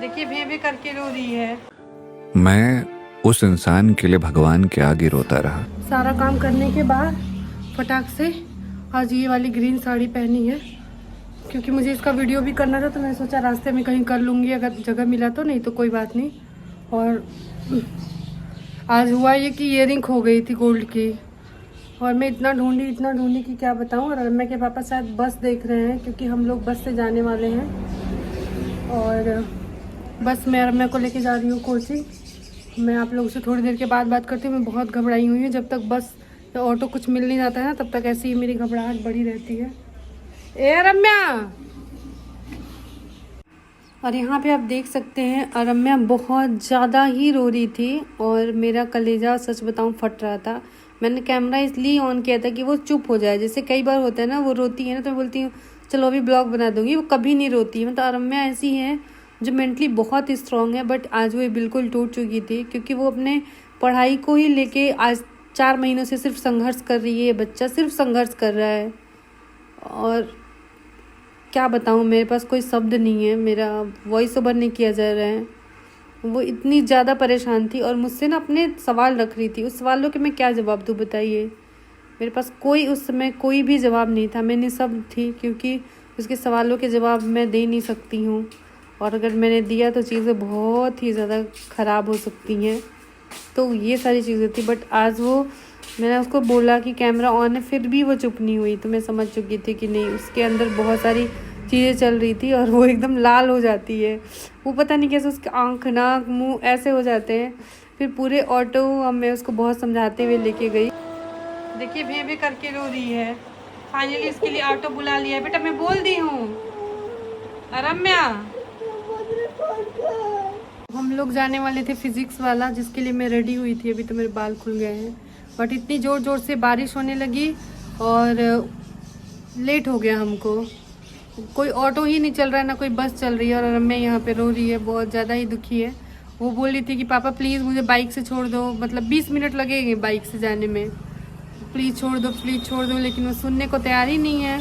देखिए भें करके रो रही है। मैं उस इंसान के लिए भगवान के आगे रोता रहा। सारा काम करने के बाद फटाक से आज ये वाली ग्रीन साड़ी पहनी है, क्योंकि मुझे इसका वीडियो भी करना था, तो मैं सोचा रास्ते में कहीं कर लूँगी, अगर जगह मिला तो, नहीं तो कोई बात नहीं। और आज हुआ ये कि ईयरिंग खो गई थी गोल्ड की, और मैं इतना ढूंढी कि क्या बताऊँ। और रम्या के पापा शायद बस देख रहे हैं, क्योंकि हम लोग बस से जाने वाले हैं। और बस मैं रम्या को लेके जा रही हूँ कोचिंग। मैं आप लोगों से थोड़ी देर के बाद बात करती हूँ। मैं बहुत घबराई हुई हूँ, जब तक बस या ऑटो कुछ मिल नहीं जाता है ना, तब तक ऐसे ही मेरी घबराहट बढ़ी रहती है। ए रम्या! और यहाँ पे आप देख सकते हैं रम्या बहुत ज़्यादा ही रो रही थी, और मेरा कलेजा सच बताऊँ फट रहा था। मैंने कैमरा इसलिए ऑन किया था कि वो चुप हो जाए। जैसे कई बार होता है ना, वो रोती है ना तो मैं बोलती हूँ चलो अभी ब्लॉग बना दूंगी, वो कभी नहीं रोती है। मतलब रम्या ऐसी है जो मेंटली बहुत स्ट्रॉन्ग है, बट आज वो बिल्कुल टूट चुकी थी, क्योंकि वो अपने पढ़ाई को ही लेके आज 4 महीनों से सिर्फ संघर्ष कर रही है। बच्चा सिर्फ संघर्ष कर रहा है, और क्या बताऊँ, मेरे पास कोई शब्द नहीं है, मेरा वॉइस ओवर नहीं किया जा रहा है। वो इतनी ज़्यादा परेशान थी और मुझसे ना अपने सवाल रख रही थी। उस सवालों के मैं क्या जवाब दूँ बताइए। मेरे पास कोई उस समय कोई भी जवाब नहीं था। मैं निःशब्द थी, क्योंकि उसके सवालों के जवाब मैं दे नहीं सकती हूँ, और अगर मैंने दिया तो चीज़ें बहुत ही ज़्यादा ख़राब हो सकती हैं। तो ये सारी चीज़ें थी। बट आज वो, मैंने उसको बोला कि कैमरा ऑन है, फिर भी वो चुप नहीं हुई। तो मैं समझ चुकी थी कि नहीं, उसके अंदर बहुत सारी चीज़ें चल रही थी, और वो एकदम लाल हो जाती है। वो पता नहीं कैसे उसके आँख नाक मुंह ऐसे हो जाते हैं। फिर पूरे ऑटो मैं उसको बहुत समझाते हुए लेके गई। देखिए भें करके रो रही है। फाइनली इसके लिए ऑटो बुला लिया है। बेटा मैं बोल दी हूँ रम्या। हम लोग जाने वाले थे फिजिक्स वाला, जिसके लिए मैं रेडी हुई थी। अभी तो मेरे बाल खुल गए हैं, बट इतनी ज़ोर ज़ोर से बारिश होने लगी और लेट हो गया हमको। कोई ऑटो ही नहीं चल रहा है, ना कोई बस चल रही है, और रम्या यहाँ पे रो रही है, बहुत ज़्यादा ही दुखी है। वो बोल रही थी कि पापा प्लीज़ मुझे बाइक से छोड़ दो, मतलब 20 मिनट लगेंगे बाइक से जाने में, प्लीज़ छोड़ दो प्लीज़ छोड़ दो। लेकिन वो सुनने को तैयार ही नहीं है।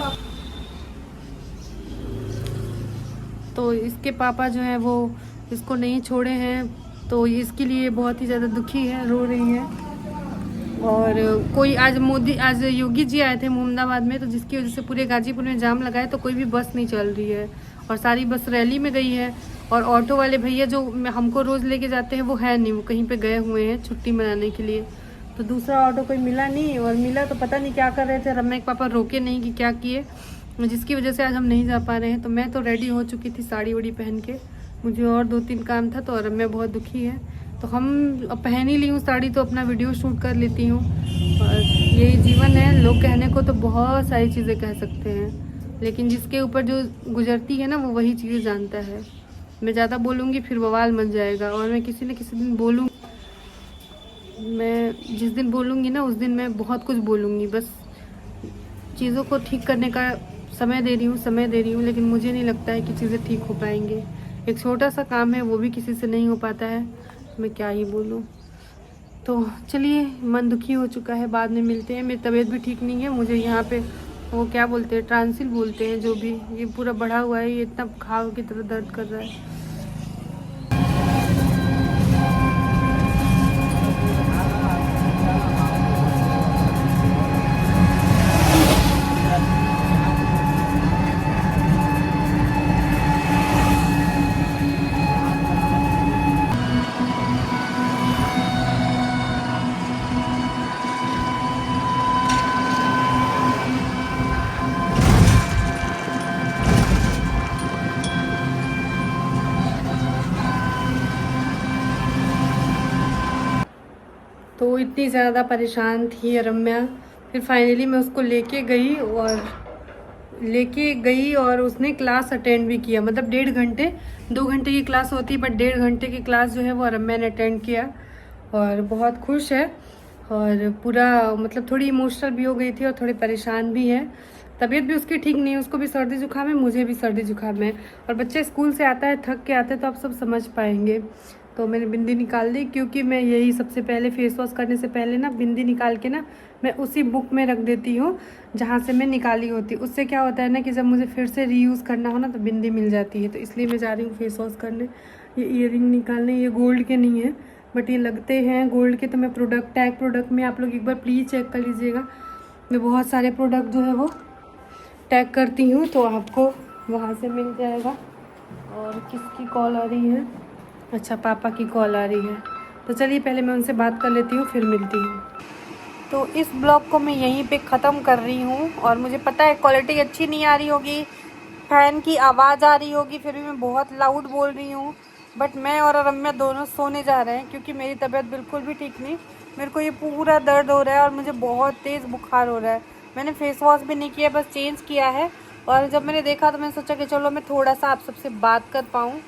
तो इसके पापा जो है वो इसको नहीं छोड़े हैं, तो इसके लिए बहुत ही ज़्यादा दुखी है, रो रही है। और कोई आज योगी जी आए थे मोहम्मदाबाद में, तो जिसकी वजह से पूरे गाजीपुर में जाम लगा है, तो कोई भी बस नहीं चल रही है, और सारी बस रैली में गई है। और ऑटो वाले भैया जो हमको रोज़ लेके जाते हैं वो है नहीं, वो कहीं पे गए हुए हैं छुट्टी मनाने के लिए। तो दूसरा ऑटो कोई मिला नहीं, और मिला तो पता नहीं क्या कर रहे थे। रम्या के पापा रोके नहीं कि क्या किए, जिसकी वजह से आज हम नहीं जा पा रहे हैं। तो मैं तो रेडी हो चुकी थी साड़ी वाड़ी पहन के, मुझे और 2-3 काम था, तो रम्या बहुत दुखी है। तो हम पहन ही ली हूँ साड़ी, तो अपना वीडियो शूट कर लेती हूँ। और यही जीवन है। लोग कहने को तो बहुत सारी चीज़ें कह सकते हैं, लेकिन जिसके ऊपर जो गुजरती है ना, वो वही चीज़ें जानता है। मैं ज़्यादा बोलूँगी फिर बवाल मच जाएगा, और मैं किसी न किसी दिन बोलूँगी। मैं जिस दिन बोलूँगी ना, उस दिन मैं बहुत कुछ बोलूँगी। बस चीज़ों को ठीक करने का समय दे रही हूँ, लेकिन मुझे नहीं लगता है कि चीज़ें ठीक हो पाएंगे। एक छोटा सा काम है, वो भी किसी से नहीं हो पाता है। मैं क्या ही बोलूँ। तो चलिए, मन दुखी हो चुका है, बाद में मिलते हैं। मेरी तबीयत भी ठीक नहीं है, मुझे यहाँ पे वो क्या बोलते हैं, ट्रांसिल बोलते हैं, जो भी, ये पूरा बढ़ा हुआ है, ये इतना घाव की तरह दर्द कर रहा है। तो इतनी ज़्यादा परेशान थी रम्या। फिर फाइनली मैं उसको लेके गई और उसने क्लास अटेंड भी किया। मतलब 1.5 घंटे, 2 घंटे की क्लास होती है, बट 1.5 घंटे की क्लास जो है वो रम्या ने अटेंड किया, और बहुत खुश है। और पूरा मतलब थोड़ी इमोशनल भी हो गई थी, और थोड़ी परेशान भी है। तबीयत भी उसकी ठीक नहीं है, उसको भी सर्दी जुकाम है, मुझे भी सर्दी जुकाम है। और बच्चे स्कूल से आता है, थक के आते हैं, तो आप सब समझ पाएंगे। तो मैंने बिंदी निकाल दी, क्योंकि मैं यही सबसे पहले फेस वॉश करने से पहले ना बिंदी निकाल के ना मैं उसी बुक में रख देती हूँ जहाँ से मैं निकाली होती। उससे क्या होता है ना कि जब मुझे फिर से रीयूज़ करना हो ना, तो बिंदी मिल जाती है। तो इसलिए मैं जा रही हूँ फेस वॉश करने। ये ईयरिंग निकालने, ये गोल्ड के नहीं है बट ये लगते हैं गोल्ड के। तो मैं प्रोडक्ट में आप लोग एक बार प्लीज़ चेक कर लीजिएगा। मैं बहुत सारे प्रोडक्ट जो है वो टैग करती हूँ तो आपको वहाँ से मिल जाएगा। और किसकी कॉल आ रही है? अच्छा, पापा की कॉल आ रही है। तो चलिए पहले मैं उनसे बात कर लेती हूँ, फिर मिलती हूँ। तो इस ब्लॉग को मैं यहीं पे ख़त्म कर रही हूँ। और मुझे पता है क्वालिटी अच्छी नहीं आ रही होगी, फ़ैन की आवाज़ आ रही होगी, फिर भी मैं बहुत लाउड बोल रही हूँ। बट मैं और रम्या दोनों सोने जा रहे हैं क्योंकि मेरी तबीयत बिल्कुल भी ठीक नहीं। मेरे को ये पूरा दर्द हो रहा है और मुझे बहुत तेज़ बुखार हो रहा है। मैंने फेस वॉश भी नहीं किया, बस चेंज किया है। और जब मैंने देखा तो मैंने सोचा कि चलो मैं थोड़ा सा आप सबसे बात कर पाऊँ।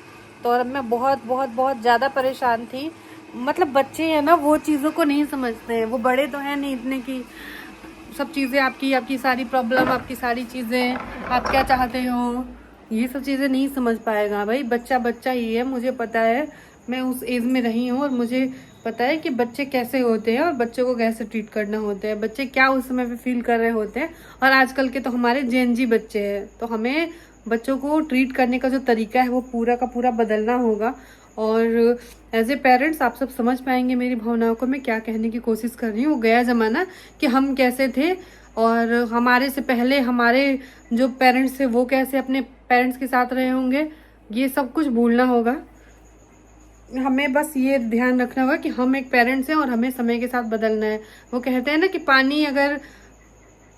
तो और मैं बहुत बहुत बहुत ज़्यादा परेशान थी। मतलब बच्चे हैं ना, वो चीज़ों को नहीं समझते हैं। वो बड़े तो हैं नहीं इतने की सब चीज़ें आपकी सारी प्रॉब्लम, आपकी सारी चीज़ें, आप क्या चाहते हो, ये सब चीज़ें नहीं समझ पाएगा। भाई बच्चा बच्चा ही है, मुझे पता है। मैं उस एज में रही हूँ और मुझे पता है कि बच्चे कैसे होते हैं और बच्चों को कैसे ट्रीट करना होता है, बच्चे क्या उस समय पे फील कर रहे होते हैं। और आजकल के तो हमारे जेनजी बच्चे हैं, तो हमें बच्चों को ट्रीट करने का जो तरीका है वो पूरा का पूरा बदलना होगा। और एज ए पेरेंट्स आप सब समझ पाएंगे मेरी भावनाओं को मैं क्या कहने की कोशिश कर रही हूँ। वो गया ज़माना कि हम कैसे थे और हमारे से पहले हमारे जो पेरेंट्स थे वो कैसे अपने पेरेंट्स के साथ रहे होंगे, ये सब कुछ भूलना होगा। हमें बस ये ध्यान रखना होगा कि हम एक पेरेंट्स हैं और हमें समय के साथ बदलना है। वो कहते हैं ना कि पानी अगर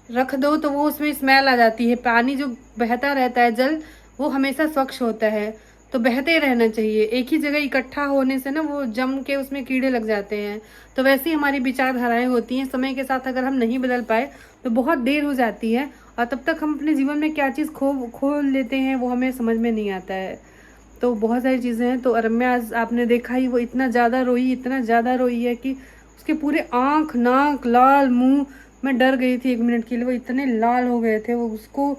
रख दो तो वो उसमें स्मेल आ जाती है। पानी जो बहता रहता है, जल, वो हमेशा स्वच्छ होता है, तो बहते रहना चाहिए। एक ही जगह इकट्ठा होने से ना वो जम के उसमें कीड़े लग जाते हैं। तो वैसे ही हमारी विचारधाराएं होती हैं, समय के साथ अगर हम नहीं बदल पाए तो बहुत देर हो जाती है और तब तक हम अपने जीवन में क्या चीज़ खो लेते हैं वो हमें समझ में नहीं आता है। तो बहुत सारी चीज़ें हैं। तो रम्या आज आपने देखा ही, वो इतना ज़्यादा रोई है कि उसके पूरे आँख, नाक, लाल, मुंह, मैं डर गई थी 1 मिनट के लिए। वो इतने लाल हो गए थे वो उसको,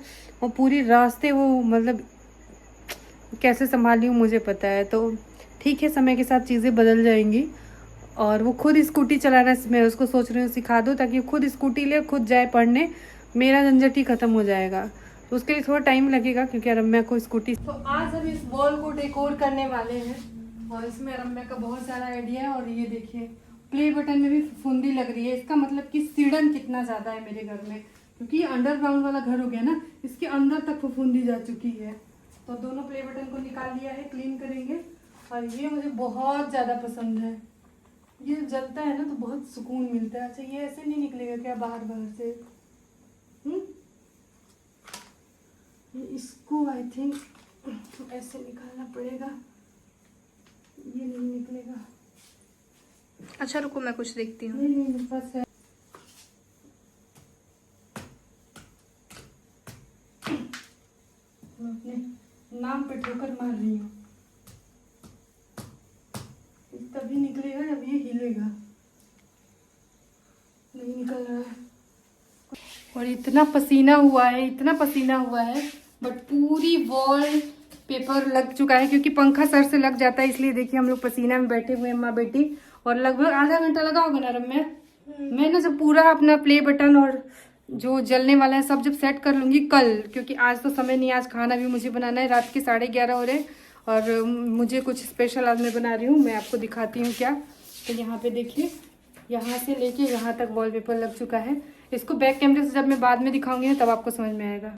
और पूरी रास्ते वो मतलब कैसे संभाली हूँ मुझे पता है। तो ठीक है, समय के साथ चीज़ें बदल जाएंगी। और वो खुद स्कूटी चला रहा है, मैं उसको सोच रही हूँ सिखा दूँ ताकि खुद स्कूटी ले खुद जाए पढ़ने, मेरा झंझट ही ख़त्म हो जाएगा। तो उसके लिए थोड़ा टाइम लगेगा क्योंकि रम्या को स्कूटी। तो आज हम इस वॉल को डेकोर करने वाले हैं और इसमें रम्या का बहुत सारा आइडिया है। और ये देखिए प्ले बटन में भी फुंदी लग रही है। इसका मतलब कि सीढ़न कितना ज़्यादा है मेरे घर में, क्योंकि ये अंडरग्राउंड वाला घर हो गया ना, इसके अंदर तक फुंदी जा चुकी है। तो दोनों प्ले बटन को निकाल लिया है, क्लीन करेंगे। और ये मुझे बहुत ज़्यादा पसंद है, ये जलता है ना तो बहुत सुकून मिलता है। अच्छा ये ऐसे नहीं निकलेगा क्या बाहर से? इसको आई थिंक ऐसे निकालना पड़ेगा, ये नहीं निकलेगा। अच्छा रुको मैं कुछ देखती हूँ। नहीं बस है। मैं अपने नाम पे ठोकर मार रही हूँ, तभी निकलेगा जब ये हिलेगा। नहीं निकल रहा है और इतना पसीना हुआ है बट पूरी वॉल पेपर लग चुका है क्योंकि पंखा सर से लग जाता है, इसलिए देखिए हम लोग पसीना में बैठे हुए हैं माँ बेटी। और लगभग आधा घंटा लगा होगा ना रम्या। मैं ना जब पूरा अपना प्ले बटन और जो जलने वाला है सब जब सेट कर लूँगी कल, क्योंकि आज तो समय नहीं, आज खाना भी मुझे बनाना है। रात के 11:30 हो रहे हैं और मुझे कुछ स्पेशल आज मैं बना रही हूँ, मैं आपको दिखाती हूँ क्या। तो यहाँ पे देखिए, यहाँ से लेके यहाँ तक वॉलपेपर लग चुका है। इसको बैक कैमरे से जब मैं बाद में दिखाऊंगी ना तब आपको समझ में आएगा।